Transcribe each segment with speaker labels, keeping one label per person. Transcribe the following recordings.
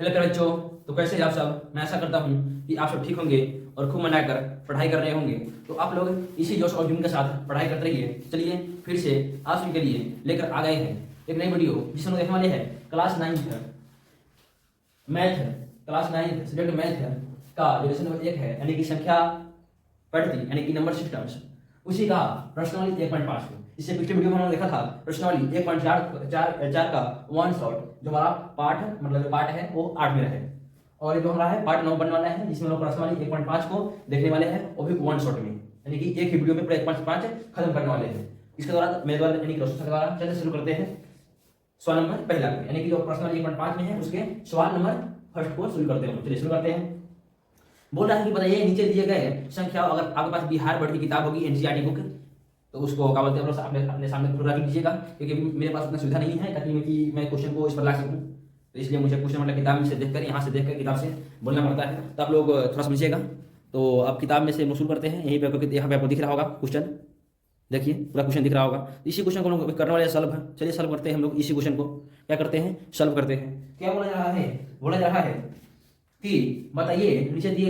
Speaker 1: Hello प्यारे बच्चों, तो कैसे हैं आप सब। मैं आशा करता हूँ कि आप सब ठीक होंगे और खूब मना कर पढ़ाई कर रहे होंगे। तो आप लोग इसी जोश और जुनून के साथ पढ़ाई करते रहिए। चलिए फिर से आज के लिए लेकर आ गए हैं एक नई वीडियो, जिसमें देखने वाले हैं class 9th math, class 9th subject math का जो लेसन नंबर 1 है, यानी कि संख्या पद्धति यानी कि नंबर सिस्टम्स, उसी का प्रश्नावली 1.5 को। इससे पिछले वीडियो में हमने देखा था प्रश्नावली 1.4 का वन शॉट, जो हमारा पाठ मतलब जो पाठ है वो 8 में है, और ये जो हमारा है पार्ट 9 बनने वाला है, जिसमें लोग प्रश्नावली 1.5 को देखने वाले हैं, वो भी वन शॉट में, यानी कि एक ही वीडियो में पूरा 1.5 खत्म करने वाले हैं। इसके द्वारा मेरे द्वारा यानी कि रोशन के द्वारा चलिए शुरू करते हैं सवाल नंबर पहला को, यानी कि जो प्रश्नावली 1.5 में है उसके सवाल नंबर फर्स्ट को शुरू करते हैं। चलिए शुरू करते हैं। बोल रहा है कि बताइए नीचे दिए गए संख्या, अगर आपके पास बिहार बोर्ड की किताब होगी एनसीईआरटी बुक, तो उसको क्या बोलते हैं आप लोग अपने सामने फोटोग्राफ लीजिएगा, क्योंकि मेरे पास उतना सुविधा नहीं है ताकि मैं क्वेश्चन को इस पर ला सकूं, तो इसलिए मुझे क्वेश्चन मतलब किताब में से देखकर यहाँ से देखकर किताब से बोलना पड़ता है। तो आप लोग थोड़ा समझिएगा। तो अब किताब में से शुरू करते हैं। यहीं पे यहाँ पे आपको दिख रहा होगा क्वेश्चन, देखिए पूरा क्वेश्चन दिख रहा होगा। इसी क्वेश्चन को हम लोग करने वाले सॉल्व है। चलिए सॉल्व करते हैं। हम लोग इसी क्वेश्चन को क्या करते हैं, सॉल्व करते हैं। क्या बोला जा रहा है, बोला जा रहा है कि बताइए नीचे दी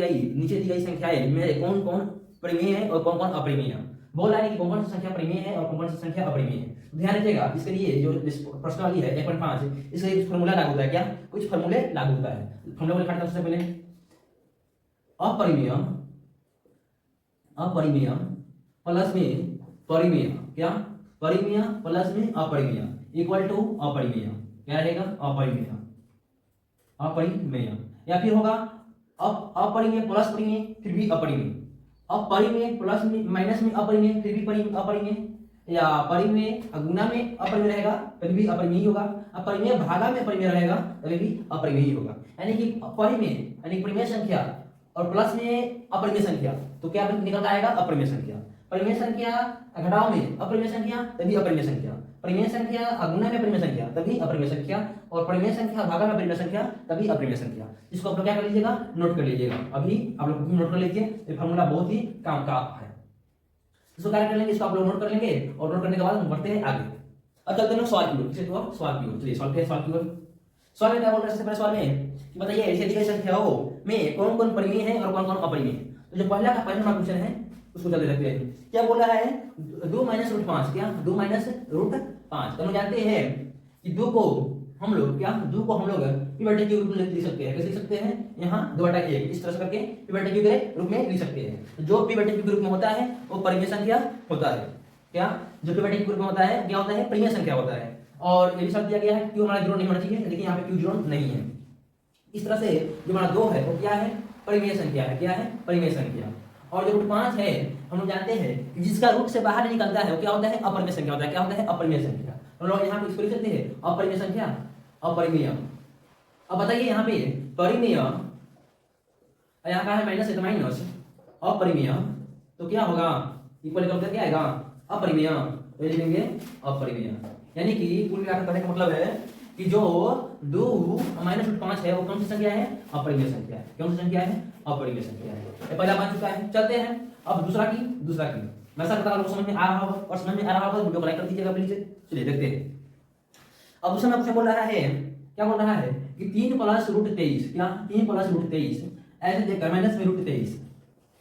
Speaker 1: गई संख्याएं में कौन कौन परिमेय है और कौन कौन अपरिमेय है। बोल रहा है कि कौन कौन सी संख्या परिमेय है और कौन कौन सी संख्या अपरिमेय है। ध्यान रखिएगा, इसके लिए जो प्रश्नावली है 1.5, इसके लिए फॉर्मूला लागू होता है। क्या कुछ फॉर्मूले लागू होता है। फॉर्मूला को लिखा था सबसे पहले अपरिमेय प्लस में परिमेय, क्या परिमेय प्लस में अपरिमेय इक्वल टू अपरिमेय, क्या रहेगा अपरिमेय, या फिर होगा अपरिमेय प्लस परिमेय फिर भी अपरिमेय, अपरिमेय प्लस में माइनस में अपरिमेय फिर भी अपरिमेय, या परिमेय गुना में अपरिमेय रहेगा तभी भी अपरिमेय होगा, अपरिमेय भागा में परिमेय रहेगा तभी भी अपरिमेय होगा। यानी कि परिमेय यानी परिमेय संख्या और प्लस में अपरिमेय संख्या, तो क्या निकलता आएगा अपरिमेय संख्या। परिमेय संख्या घटाव में अपरिमेय संख्या तभी अपरिमेय संख्या, परिमेय संख्या गुना में परिमेय संख्या तभी अपरिमेय संख्या, और परिमेय संख्या भागा में परिमेय संख्या तभी अपरिमेय संख्या। इसको आप लोग क्या कर लीजिएगा, नोट कर लीजिएगा। अभी आप लोग नोट कर लीजिए, ये फार्मूला बहुत ही काम का है। इसको क्या कर लेंगे, इसको आप लोग नोट कर लेंगे, और नोट करने के बाद हम बढ़ते हैं आगे। अब चलते हैं सवाल की ओर। सवाल की ओर चलिए, सवाल की ओर। सवाल में क्या बोल रहे हैं, सबसे पहले सवाल में कि बताइए ऐसे दी गई संख्याओं में कौन कौन परिमेय है और कौन कौन अपरिमेय है। तो जो पहला क्वेश्चन है उसको चलते रहते हैं। क्या बोल रहा है 2 माइनस रूट 5, क्या 2 माइनस रूट 5। तो हम जानते हैं कि 2 को हम लोग पी बटे क्यू रूप में लिख सकते हैं। कैसे लिख सकते हैं, यहाँ 2/1 इस तरह से करके पी बटे क्यू के रूप में लिख सकते हैं। तो जो पी बटे क्यू के रूप में होता है वो परिमेय संख्या होता है। क्या जो पी बटे क्यू के रूप में होता है क्या होता है, परिमेय संख्या होता है। और ये भी शब्द दिया गया है क्यू हमारा 0 नहीं होना चाहिए, लेकिन यहाँ पे क्यू 0 नहीं है। इस तरह से जो हमारा 2 है वो क्या है, परिमेय संख्या है। क्या है, परिमेय संख्या। और जो रूट 5 है हम लोग जानते हैं कि जिसका रूट से बाहर निकलता है वो क्या होता है, अपरिमेय संख्या होता है। क्या होता है, अपरिमेय संख्या। हम लोग यहाँ पे इसको लिख सकते हैं अपरिमेय संख्या, अपरिमेय। अब बताइए यहाँ पे परिमेय, यहाँ का है माइनस है तो माइनस, अपरिमेय तो क्या होगा, इक्वल करके क्या आएगा अपरिमेय, तो ये लिखेंगे अपरिमेय। यानी कि कुल मिलाकर करने का मतलब है कि जो 2 माइनस रूट 5 है वो कौन सी संख्या है, अपरिमेय संख्या है। कौन सी संख्या है, अपरिमेय संख्या है। ये पहला बन चुका है। चलते हैं अब दूसरा की। मैं ऐसा करता हूं समझ में आ रहा होगा, और समझ में आ रहा होगा वीडियो को लाइक कर दीजिएगा प्लीज। चलिए देखते हैं। अब दूसरा क्वेश्चन बोल रहा है, क्या बोल रहा है कि 3 प्लस रूट 23, क्या 3 प्लस रूट 23 ऐसे देखकर माइनस में रूट 23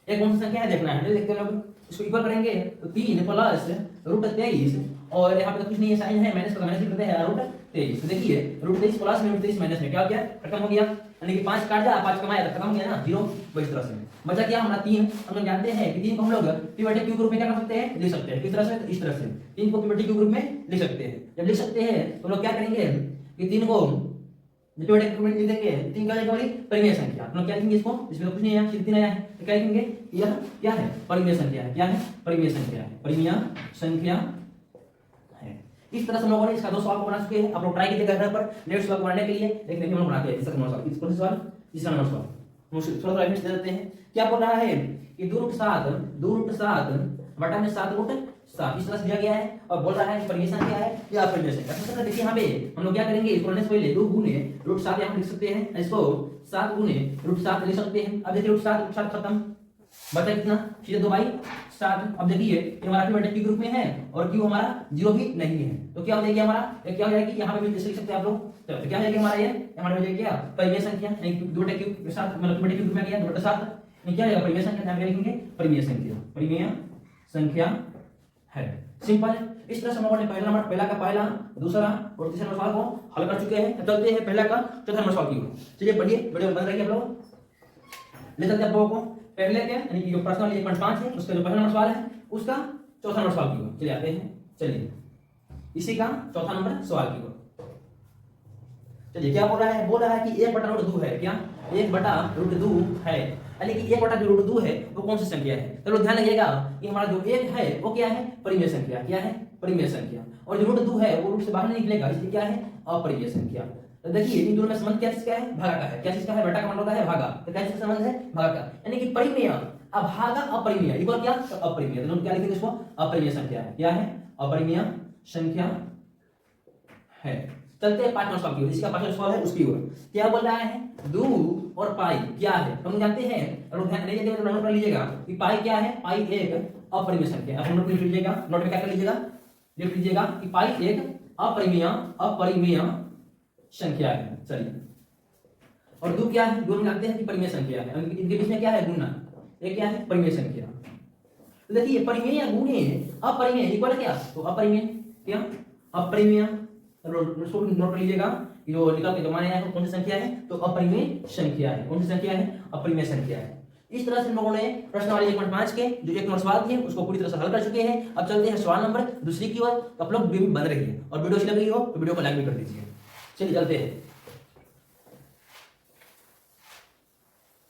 Speaker 1: एक कौन सी संख्या है देखना है। देखते हैं लोग, इसको इक्वल करेंगे तो 3 प्लस रूट 23, और यहाँ पे तो कुछ नहीं है, साइन है माइनस का माइनस लिखते हैं रूट 23। तो देखिए रूट 23 प्लस में रूट 23 माइनस में क्या हो गया, खत्म हो गया। यानी कि 5 काट जाए 5 कमाया तो खत्म हो गया ना, 0। इस तरह से बचा क्या हमारा 3। हम लोग जानते हैं कि 3 को हम लोग पी बटे क्यू के रूप में क्या कर सकते हैं, लिख सकते हैं। किस तरह से, इस तरह से 3 को पी बटे क्यू के रूप में लिख सकते हैं। जब लिख सकते हैं तो लोग क्या करेंगे कि 3 को पी बटे क्यू में लिख देंगे। 3 क्या लिखेंगे, परिमेय संख्या। हम लोग क्या लिखेंगे इसको, इसमें कुछ नहीं है, सिर्फ 3 आया है, तो क्या लिखेंगे, यह क्या है, परिमेय संख्या है। क्या है, परिमेय संख्या है, परिमेय संख्या है। इस तरह से हम लोगों ने इसका 2 सवाल बना चुके हैं। आप लोग ट्राई कीजिएगा घर पर नेक्स्ट सवाल बनाने के लिए। लेकिन हम लोग बनाते हैं इसका सवाल, इसको सवाल तीसरा नंबर सवाल थोड़ा हिंट दे देते हैं। क्या बोल रहा है कि 2 रूट 7 बटा में 7 रूट 7 इस तरह से दिया गया है, और बोल रहा है परिमेय संख्या है या अपरिमेय संख्या। सबसे देखिए यहाँ पे हम लोग क्या करेंगे, इसको करने से पहले 2 गुने रूट 7 यहाँ लिख सकते हैं, इसको 7 गुने रूट 7 लिख सकते हैं। अब देखिए रूट 7 खत्म, बचा कितना, सीधे 2/7। अब देखिए ये हमारा पी बटे क्यू ग्रुप में है और क्यू हमारा जीरो भी नहीं है। तो क्या हो जाएगी हमारा, क्या हो जाएगी, यहाँ पे भी लिख सकते हैं आप लोग। तो क्या हो जाएगी हमारा, ये हमारा हो जाएगी क्या, परिमेय संख्या, यानी दो बटे क्यूब के साथ, मतलब बटे क्यूब में गया 2 बटे 7, ये क्या आएगा, परिमेय संख्या। ध्यान रखेंगे, परिमेय संख्या, परिमेय संख्या है। सिंपल। इस तरह से हम लोगों ने पहला का पहला, दूसरा और तीसरा सवाल को हल कर चुके हैं। चलते हैं पहला का चौथा नंबर सवाल की ओर। चलिए पढ़िए, वीडियो बंद रखिए आप लोग। ले चलते हैं आप लोगों को पहले के, यानी कि जो प्रश्न 1.5 है उसका जो पहला नंबर सवाल है उसका चौथा नंबर सवाल की ओर चलिए आते हैं। चलिए इसी का चौथा नंबर सवाल की ओर चलिए। क्या बोल रहा है कि 1/√2 है। क्या 1/√2 है, यानी कि 1/√2 है वो कौन सी संख्या है। चलो ध्यान रखिएगा, ये हमारा जो 1 है वो क्या है, परिमेय संख्या। क्या है, परिमेय संख्या। और जो √2 है वो रूट से बाहर नहीं निकलेगा, इसलिए क्या है, अपरिमेय संख्या। तो देखिए इन दोनों में संबंध क्या चीज का है, भागा का है। क्या चीज का है, बेटा का मतलब होता है भागा, तो क्या चीज का संबंध है, भागा का, यानी कि परिमेय अभागा अपरिमेय इक्वल क्या, तो अपरिमेय। तो क्या लिखेंगे इसको, अपरिमेय संख्या है। क्या है, अपरिमेय संख्या है। चलते हैं 5 नंबर सवाल की ओर। इसका 5वां सवाल है उसकी ओर। क्या बोल रहा है, 2 और पाई क्या है। हम जानते हैं, और ध्यान दीजिएगा, तो नोट कर लीजिएगा कि पाई क्या है, पाई एक अपरिमेय संख्या। आप नोट लिख लीजिएगा, नोट में क्या कर लीजिएगा, लिख लीजिएगा कि पाई एक अपरिमेय संख्या है। चलिए, और 2 क्या है, 2 हम जानते हैं कि परिमेय संख्या है। इनके बीच में क्या है, गुणा। ये क्या है, परिमेय संख्या। तो देखिए परिमेय गुणे अपरिमेय इक्वल क्या, तो अपरिमेय। क्या, अपरिमेय। नोट कर लीजिएगा, जो निकल के जमाने आया कौन सी संख्या है, तो अपरिमेय संख्या है। कौन सी संख्या है, अपरिमेय संख्या है। इस तरह से हम लोगों ने प्रश्नावली 1.5 के जो 1 नंबर सवाल थे उसको पूरी तरह से हल कर चुके हैं। अब चलते हैं सवाल नंबर दूसरी की ओर। तो आप लोग वीडियो में बंद रहिए, और वीडियो अच्छी लग रही हो तो वीडियो को लाइक भी कर दीजिए। चलिए चलते हैं,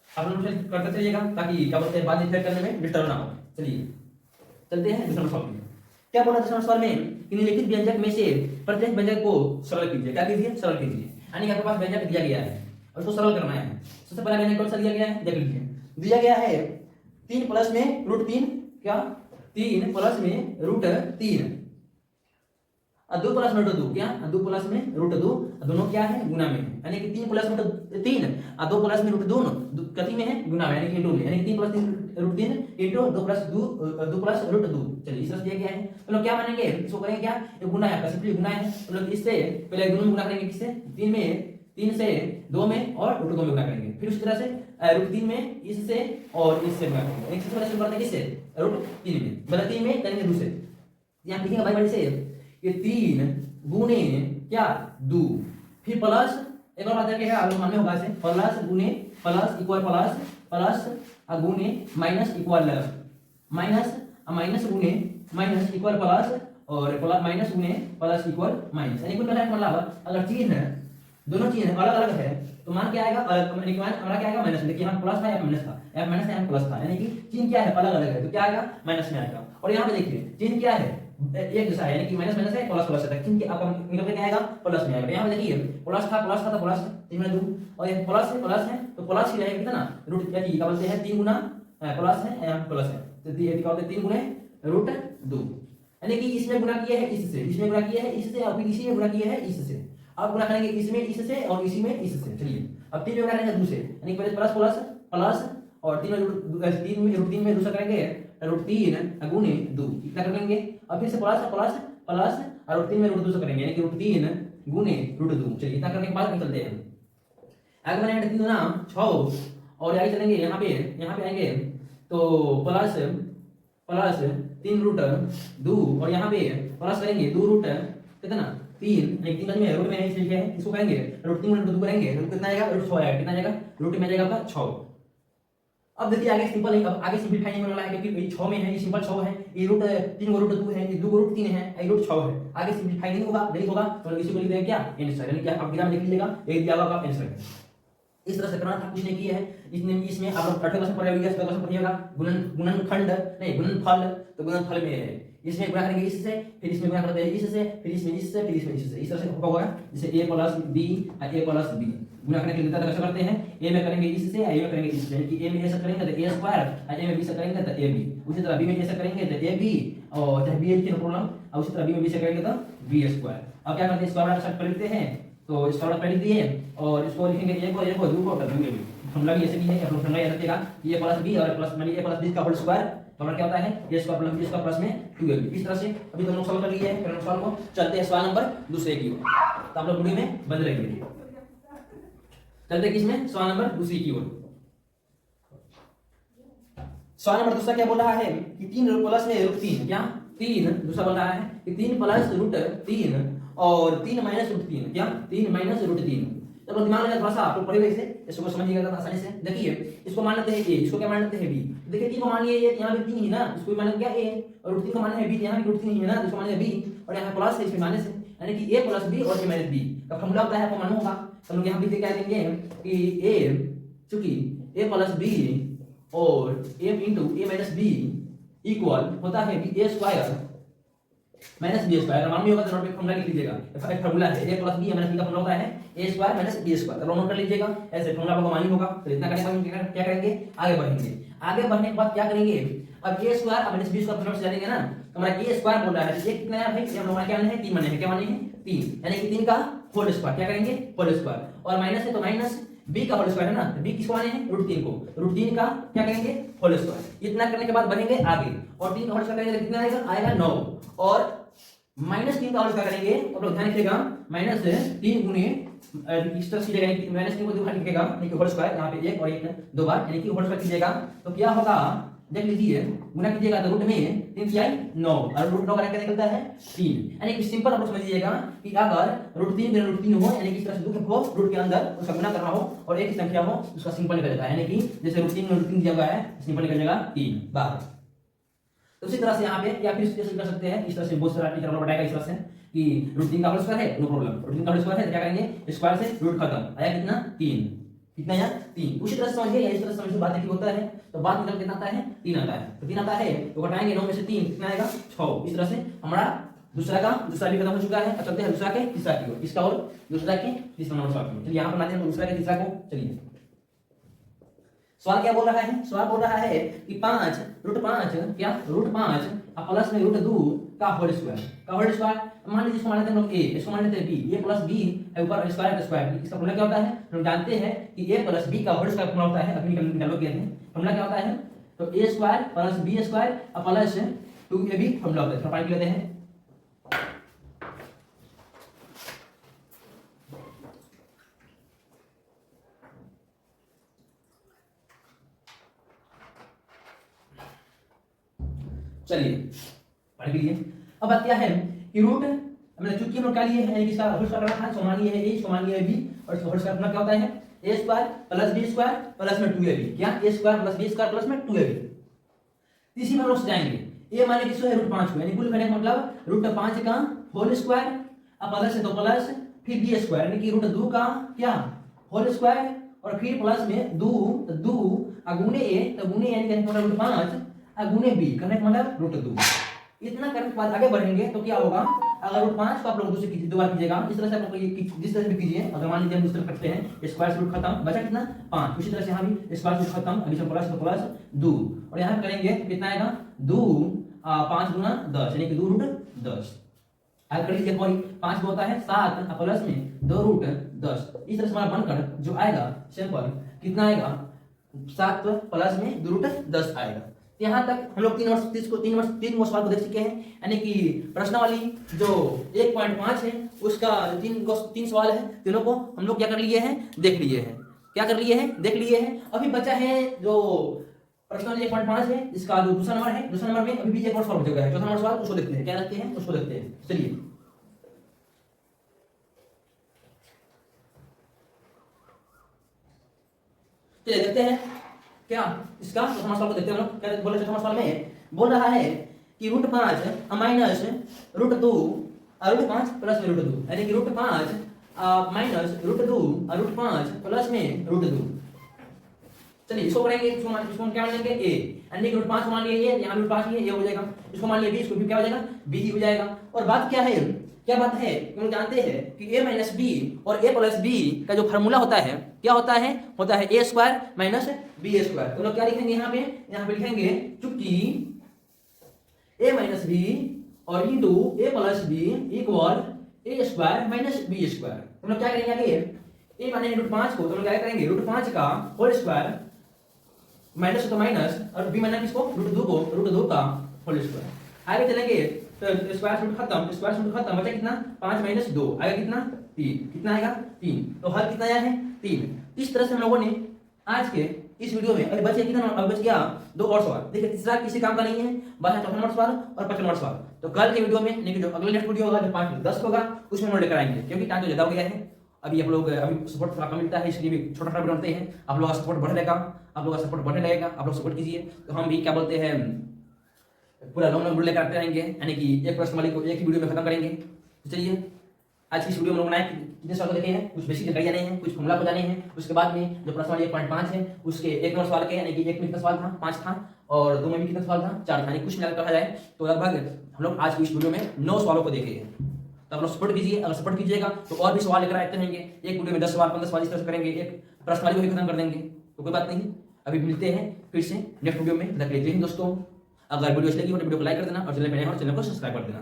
Speaker 1: आप लोग करते चलिएगा ताकि क्या बोलते हैं बाद में करने में डिस्टर्ब ना हो। चलिए चलते हैं दूसरा सवाल में। क्या बोला दूसरा सवाल में, निम्नलिखित व्यंजक में से प्रत्येक व्यंजक को सरल कीजिए। क्या कीजिए, सरल कीजिए। यानी कि आपके पास व्यंजक दिया गया है और उसको सरल करना है। सबसे पहला व्यंजक कौन सा दिया गया है, देख लीजिए। दिया गया है 3 प्लस में √3, क्या 3 प्लस में √3 और 2 प्लस में √2, क्या 2 प्लस में √2, दोनों क्या है, गुना में। यानी कि 3 प्लस में 3 और 2 प्लस में √2 कति में है, गुना में, यानी कि इंटू में। यानी कि 3 प्लस 3 इंटू 2 प्लस √2। चलिए इस तरह से दिया गया है। तो लोग क्या मानेंगे, इसको करेंगे क्या, ये गुना है, आपका सिंपली गुना है। तो लोग इससे पहले दोनों में गुना करेंगे, किससे, 3 से 2 में और √2 में गुना करेंगे। फिर उसी तरह से √3 में इससे और इससे गुना करेंगे। एक सबसे पहले शुरू करते हैं किससे, √3 में, मतलब 3 में करेंगे 2 से। यहाँ लिखेंगे भाई बड़ी से, ये 3 गुने क्या 2, फिर प्लस एक और बात है, आप लोग मालूम होगा इसे, प्लस गुने प्लस इक्वल प्लस, प्लस गुने माइनस इक्वल माइनस, माइनस गुने माइनस इक्वल प्लस, और माइनस गुने प्लस इक्वल माइनस। यानी कुल मिलाकर मतलब अगर चिन्ह दोनों चिन्ह अलग अलग है तो मान क्या आएगा, मान हमारा क्या आएगा, माइनस। देखिए यहाँ प्लस था या माइनस था, या माइनस था या प्लस था, यानी कि चिन्ह क्या है, अलग अलग है, तो क्या आएगा, माइनस में आएगा। और यहाँ पे देखिए चिन्ह क्या है, एक जैसा है, यानी कि माइनस माइनस है, प्लस प्लस है, चिन्ह आपका निकल के क्या आएगा, प्लस में आएगा। यहाँ पे देखिए प्लस था तो प्लस 3 में 2, और ये प्लस है तो प्लस ही रहेगा कितना, रूट क्या क्या बोलते हैं, 3 गुना प्लस है, यहाँ प्लस है, तो ये क्या बोलते हैं 3 गुने √2। यानी कि इसमें गुना किया है इससे, इसमें गुना किया है इससे, और फिर इसी में गुना किया है इससे। अब गुना करेंगे इसमें इससे और इसी में इससे। चलिए अब 3 में गुना करेंगे 2 से, यानी पहले प्लस प्लस प्लस, और 3 में दूसरा करेंगे √3 गुने 2, कितना करेंगे, और फिर से प्लस प्लस प्लस, और 3 में √2 करेंगे, यानी कि √3 गुने √2। चलिए इतना करने के बाद निकलते हैं आगे बनेगा 3 गुना 6, और आगे चलेंगे यहाँ पे आएंगे तो प्लस 3√2, और यहाँ पे प्लस करेंगे 2 कितना 3, 3 में रूट में लिखे हैं, इसको करेंगे √3 गुना 2 करेंगे, रूट कितना आएगा, √6 आएगा, कितना आएगा, रूट में जाएगा आपका 6। अब देखिए आगे सिंपल है, अब आगे सिंपलीफाई नहीं होने वाला है, क्योंकि 6 में है, ये सिंपल 6 है, ये √3 को √2 है, ये 2 को √3 है, ये √6 है। आगे सिंपलीफाई नहीं होगा, तो इसी को लिख देंगे क्या, आंसर, यानी कि आप ग्राम लिख लीजिएगा, एक दिया होगा आंसर है। इस तरह से करना था, कुछ नहीं किया है। इसमें आप लोग 8वें क्लास में पढ़े होंगे, 10वें क्लास में पढ़िएगा, गुणनखंड नहीं गुणनफल, तो गुणनफल में है, इसमें गुणा करेंगे इससे, फिर इसमें गुणा करते हैं इससे, फिर इसमें इससे, फिर इसमें इससे, इस तरह से होगा। जैसे a + b और a + b गुणा करने के लिए कैसे करते हैं, a में करेंगे इससे, a में करेंगे इससे, यानी कि a में ऐसा करेंगे तो a स्क्वायर, और a में b से करेंगे तो ab। उसी तरह b में ऐसा करेंगे तो ab, और चाहे b की प्रॉब्लम, और उसी तरह b में b से करेंगे तो b स्क्वायर। अब क्या करते हैं, स्क्वायर शॉर्ट कर लेते हैं, तो स्क्वायर कर दिए, और इसको लिखेंगे a को 2 को कर देंगे। फॉर्मूला भी ऐसे भी है, फॉर्मूला याद रखिएगा, a + b और प्लस मानिए a + b का होल स्क्वायर तो हमारा क्या होता है A square plus B square plus में 2ab। इस तरह से अभी तो हम लोग सॉल्व कर लिए हैं, फिर हम सॉल्व को चलते हैं सवाल नंबर दूसरे की ओर। तो आप लोग वीडियो में बंद रहिए, चलते हैं किसमें, सवाल नंबर दूसरी की ओर। सवाल नंबर दूसरा क्या बोल रहा है कि 3 प्लस में रूट 3, क्या 3, दूसरा बोल रहा है कि 3 प्लस रूट 3 और 3 माइनस रूट 3, क्या 3 माइनस रूट 3। चलो दिमाग लगा थोड़ा सा, आप लोग पढ़े हुए इसे, इसको समझिएगा आसानी से। देखिए इसको मान लेते हैं a, इसको क्या मान लेते हैं b। देखिए 3 को मान लिए ये, यहाँ भी 3 ही ना, इसको भी मान लेंगे क्या a, और रूट 3 को मान लेंगे b, यहाँ भी रूट 3 ही है ना, इसको मान लेंगे b, और यहाँ प्लस है इसमें माइनस है, यानी कि a प्लस b और a माइनस b का फॉर्मूला होता है, आपको मालूम होगा। तो हम लोग यहाँ भी क्या देंगे कि a चूंकि a प्लस b और a into a minus b equal होता है कि a square minus B square. अगर मालूम होगा तो नोट पे फॉर्मूला लिख लीजिएगा, एक फॉर्मूला है a plus b minus b का फॉर्मूला होता है a square minus b square. तो नोट कर लीजिएगा, ऐसे फॉर्मूला आपको मालूम होगा। तो इतना करने के बाद क्या करेंगे, आगे बढ़ेंगे। आगे बढ़ने के बाद क्या करेंगे, अब a स्क्वायर और माइनस b स्क्वायर फॉर्मूला से जानेंगे ना। तो हमारा a स्क्वायर बोल रहा है, ये कितना है भाई, ये हम लोग क्या माने हैं 3 माने हैं, क्या माने हैं 3, यानी कि 3 का होल स्क्वायर, क्या करेंगे होल स्क्वायर, और माइनस है तो माइनस b का होल स्क्वायर है ना, तो b किसको माने हैं रूट 3 को, रूट 3 का क्या करेंगे होल स्क्वायर। इतना करने के बाद बढ़ेंगे आगे, और 3 का होल स्क्वायर करेंगे कितना आएगा, आएगा 9, और माइनस 3 का होल स्क्वायर करेंगे, अब लोग ध्यान रखिएगा माइनस 3 गुने इस तरह कीजिएगा, यानी कि माइनस 3 को दो बार लिखिएगा, यानी कि होल स्क्वायर यहाँ पे एक और एक दो बार, यानी कि होल स्क्वायर कीजिएगा। तो क्या होगा देख लीजिए, गुना कीजिएगा तो रूट में 3 क्या 9, और रूट 9 का क्या निकलता है 3, यानी कि सिंपल आप लोग समझिएगा कि अगर रूट 3 रूट 3 हो, यानी कि इस तरह से दो हो रूट के अंदर उसका गुना करना हो और एक संख्या हो, उसका सिंपल निकल जाता है, यानी कि जैसे रूट 3 दिया हुआ है, सिंपल निकल जाएगा 3 बाहर। तो इसी तरह से यहाँ पे या फिर इस तरह से कर सकते हैं, इस तरह से बहुत सारा टीचर बताएगा इस तरह से कि रूट 3 का होल स्क्वायर है, नो प्रॉब्लम, रूट 3 का होल स्क्वायर है तो क्या करेंगे स्क्वायर से रूट खत्म, आया कितना 3, कितना यार 3। उसी तरह से समझिए, या इस तरह से समझिए, बात एक होता है तो बात निकल कितना आता है 3 आता है, तो 3 आता है तो घटाएंगे 9 में से 3 कितना आएगा 6। इस तरह से हमारा दूसरा भी खत्म हो चुका है। अब चलते हैं दूसरा के तीसरा की ओर, इसका और दूसरा के तीसरा नंबर सॉल्व करेंगे। चलिए यहाँ पर लाते हैं दूसरा के तीसरा को। चलिए सवाल क्या बोल रहा है, सवाल बोल रहा है कि 5 रूट 5 क्या रूट 5 प्लस में रूट 2 का होल स्क्वायर। मान लीजिए इसको मान लेते हैं हम लोग a, इसको मान लेते हैं b, a प्लस b है ऊपर स्क्वायर का स्क्वायर। इसका फॉर्मूला क्या होता है, हम जानते हैं कि a प्लस b का होल स्क्वायर फॉर्मूला होता है, अभी निकालोगे हैं फॉर्मूला क्या होता है, तो a square plus b square plus 2ab formula होता है। थोड़ा पानी लेते हैं। चलिए पढ़ के लिए अब बात क्या है कि रूट हमने चूंकि हम लोग क्या लिए हैं, इसका होल स्क्वायर रखा है, सो मान लिए है a, इसको मान लिए है b, और इसका होल स्क्वायर क्या होता है a square plus b square plus में 2ab, क्या a square plus b square plus में 2ab। इसी में हम लोग जाएंगे a माने किसको है रूट 5 को, यानी कुल करने का मतलब रूट 5 का होल स्क्वायर अब प्लस है तो प्लस फिर b स्क्वायर, यानी कि रूट 2 का क्या होल स्क्वायर, और फिर प्लस में 2 गुणे a, तो गुणे यानी कि रूट 5 गुणे b करने का मतलब रूट 2। इतना करने के बाद आगे बढ़ेंगे तो क्या होगा, अगर रूट 5 को आप लोग दूसरे कीजिए, दो बार कीजिएगा, इस तरह से आप लोग जिस तरह से भी कीजिए। अगर मान लीजिए हम दूसरे करते हैं स्क्वायर से रूट खत्म, बचा कितना 5, उसी तरह से यहाँ भी स्क्वायर से रूट खत्म, अभी से प्लस तो प्लस 2, और यहाँ करेंगे कितना आएगा 2 5 गुना 10, यानी कि 2 रूट 10। आगे कर लीजिए, 5 होता है 7 प्लस में 2 रूट 10। इस तरह से हमारा बनकर जो आएगा सिंपल कितना आएगा 7 प्लस में 2 रूट 10 आएगा। यहाँ तक हम लोग 3 सवाल को देख चुके हैं, यानी कि प्रश्नावली जो 1.5 है उसका 3 सवाल है, तीनों को हम लोग क्या कर लिए हैं देख लिए हैं, क्या कर लिए हैं देख लिए हैं। अभी बचा है जो प्रश्नावली 1.5 है, इसका जो दूसरा नंबर है, दूसरा नंबर में अभी भी एक और सवाल बचा है, चौथा नंबर सवाल उसको देखते हैं, क्या देखते हैं उसको देखते हैं। चलिए देखते हैं क्या इसका चौथा सवाल को देखते हैं हम लोग। क्या बोले चौथा सवाल में बोल रहा है कि रूट 5 माइनस रूट 2 और रूट 5 प्लस में रूट 2, यानी कि रूट 5 माइनस रूट 2 और रूट 5 प्लस में रूट 2। चलिए इसको करेंगे, इसको क्या मान लेंगे a, यानी कि रूट 5 मान लिए ये, यहाँ रूट 5 ये हो जाएगा, इसको मान लिए b, इसको भी क्या हो जाएगा b ही हो जाएगा। और बात क्या है, क्या बात है कि हम जानते हैं कि a माइनस b और a प्लस b का जो फार्मूला होता है क्या होता है a square minus b square. तो लोग क्या लिखेंगे यहाँ पे लिखेंगे चूंकि a माइनस b और into a plus b equal a square minus b square. तो लोग क्या करेंगे आगे a माने रूट 5 को, तो लोग क्या करेंगे रूट 5 का होल स्क्वायर माइनस तो माइनस और बी माइनस किसको रूट दो का होल स्क्वायर। आगे चलेंगे तो स्क्वायर रूट खत्म बचा कितना 5 माइनस 2 आएगा कितना 3 कितना आएगा 3। तो हल कितना आया है 3। इस तरह से हम लोगों ने आज के इस वीडियो में अरे बचे कितना अब बच गया 2 और सवाल। देखिए तीसरा किसी काम का नहीं है, बस है 54 नंबर सवाल और 55 नंबर सवाल। तो कल के वीडियो में यानी जो अगले नेक्स्ट वीडियो होगा जो 5 10 होगा उसमें हम लेकर आएंगे, क्योंकि टाइम तो ज्यादा हो गया है। अभी आप लोग अभी सपोर्ट थोड़ा कम मिलता है, इसलिए भी छोटा छोटा बनाते हैं। आप लोगों का सपोर्ट बढ़ने लगेगा, आप लोगों का सपोर्ट बढ़ने लगेगा, आप लोग सपोर्ट कीजिए तो हम भी क्या बोलते हैं पूरा लॉन्ग वीडियो लेकर आते रहेंगे, यानी कि एक प्रश्न वाली को एक ही वीडियो में खत्म करेंगे। तो चलिए आज की इस वीडियो में लोगों ने कितने सवाल को देखे हैं, कुछ बेसिक जानकारी जाने हैं, कुछ फॉर्मूला को जाने हैं। उसके बाद में जो प्रश्न वाली 1.5 है उसके एक नंबर सवाल के यानी कि एक में कितना सवाल था 5 था और 2 में भी कितना सवाल था 4 था, यानी कुछ मिलाकर कहा जाए तो लगभग हम लोग आज की इस वीडियो में 9 सवालों को देखे हैं। तो आप लोग सपोर्ट कीजिए, अगर सपोर्ट कीजिएगा तो और भी सवाल लेकर आते रहेंगे। एक वीडियो में 10 सवाल 15 सवाल इस तरह से करेंगे, एक प्रश्न वाली को भी खत्म कर देंगे। तो कोई बात नहीं, अभी मिलते हैं फिर से नेक्स्ट वीडियो में। तब तक के लिए जय हिंद दोस्तों। अगर वीडियो अच्छी लगी तो वीडियो को लाइक कर देना और चैनल पे नए हो चैनल को सब्सक्राइब कर देना।